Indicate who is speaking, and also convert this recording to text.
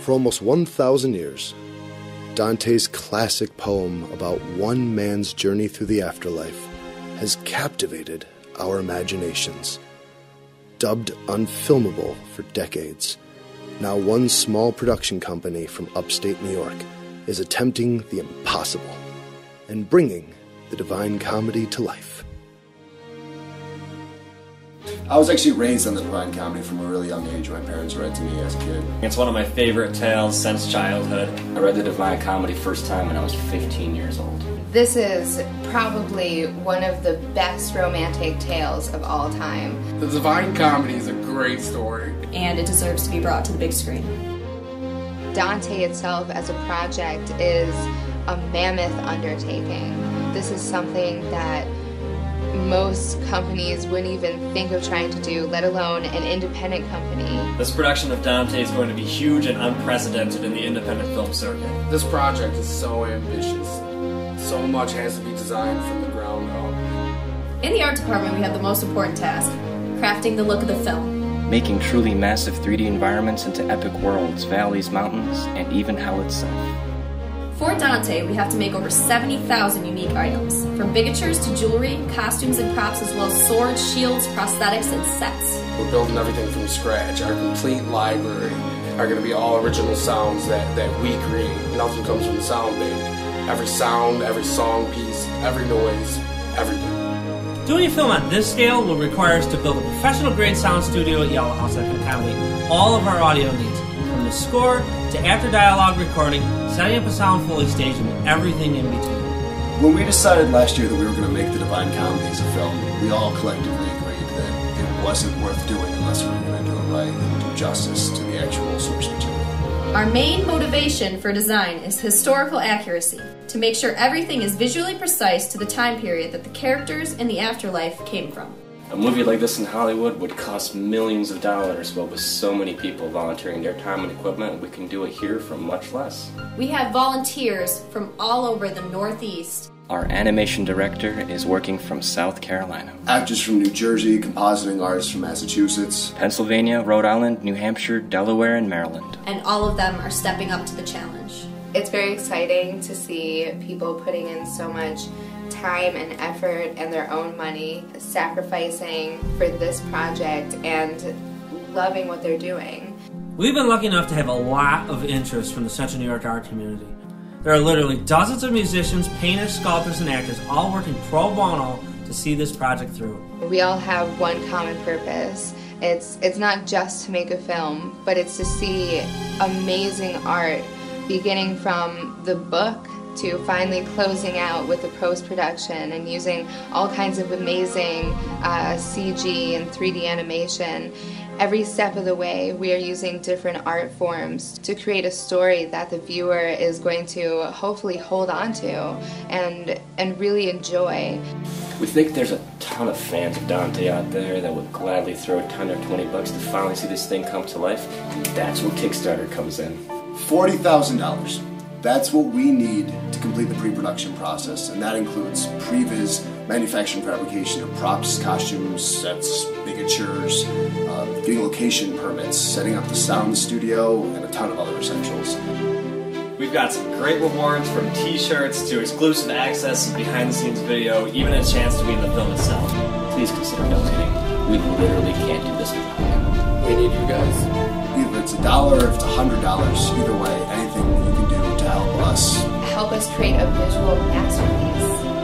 Speaker 1: For almost 1,000 years, Dante's classic poem about one man's journey through the afterlife has captivated our imaginations. Dubbed unfilmable for decades, now one small production company from upstate New York is attempting the impossible and bringing the Divine Comedy to life.
Speaker 2: I was actually raised on the Divine Comedy from a really young age. My parents read to me as a kid.
Speaker 3: It's one of my favorite tales since childhood.
Speaker 4: I read the Divine Comedy first time when I was 15 years old.
Speaker 5: This is probably one of the best romantic tales of all time.
Speaker 6: The Divine Comedy is a great story.
Speaker 7: And it deserves to be brought to the big screen.
Speaker 5: Dante itself as a project is a mammoth undertaking. This is something that most companies wouldn't even think of trying to do, let alone an independent company.
Speaker 3: This production of Dante is going to be huge and unprecedented in the independent film circuit.
Speaker 6: This project is so ambitious. So much has to be designed from the ground up.
Speaker 7: In the art department, we have the most important task, crafting the look of the film.
Speaker 4: Making truly massive 3D environments into epic worlds, valleys, mountains, and even hell itself.
Speaker 7: For Dante, we have to make over 70,000 unique items, from bigatures to jewelry, costumes and props, as well as swords, shields, prosthetics, and sets.
Speaker 6: We're building everything from scratch. Our complete library are going to be all original sounds that we create. Nothing comes from the sound bank. Every sound, every song piece, every noise, everything.
Speaker 8: Doing a film on this scale will require us to build a professional-grade sound studio at Yellow House that can accommodate all of our audio needs, from the score to after-dialogue recording, setting up a sound Foley stage, and everything in between.
Speaker 2: When we decided last year that we were going to make the Divine Comedy as a film, we all collectively agreed that it wasn't worth doing unless we were going to do it right and do justice to the actual source material.
Speaker 7: Our main motivation for design is historical accuracy, to make sure everything is visually precise to the time period that the characters in the afterlife came from.
Speaker 4: A movie like this in Hollywood would cost millions of dollars, but with so many people volunteering their time and equipment, we can do it here for much less.
Speaker 7: We have volunteers from all over the Northeast.
Speaker 4: Our animation director is working from South Carolina.
Speaker 2: Actors from New Jersey, compositing artists from Massachusetts,
Speaker 4: Pennsylvania, Rhode Island, New Hampshire, Delaware, and Maryland.
Speaker 7: And all of them are stepping up to the challenge.
Speaker 5: It's very exciting to see people putting in so much time and effort and their own money, sacrificing for this project and loving what they're doing.
Speaker 8: We've been lucky enough to have a lot of interest from the Central New York art community. There are literally dozens of musicians, painters, sculptors, and actors all working pro bono to see this project through.
Speaker 5: We all have one common purpose. It's not just to make a film, but it's to see amazing art, beginning from the book to finally closing out with the post-production and using all kinds of amazing CG and 3D animation. Every step of the way, we are using different art forms to create a story that the viewer is going to hopefully hold on to and really enjoy.
Speaker 4: We think there's a ton of fans of Dante out there that would gladly throw a 10 or 20 bucks to finally see this thing come to life, and that's where Kickstarter comes in.
Speaker 2: $40,000. That's what we need to complete the pre-production process, and that includes previs, manufacturing, fabrication of props, costumes, sets, ligatures, getting location permits, setting up the sound studio, and a ton of other essentials.
Speaker 3: We've got some great rewards, from t-shirts to exclusive access and behind-the-scenes video, even a chance to be in the film itself.
Speaker 4: Please consider donating. We literally can't do this without you.
Speaker 6: We need you guys.
Speaker 2: Either it's $1 or if it's $100, either way, anything you can do to help us.
Speaker 5: Help us create a visual masterpiece.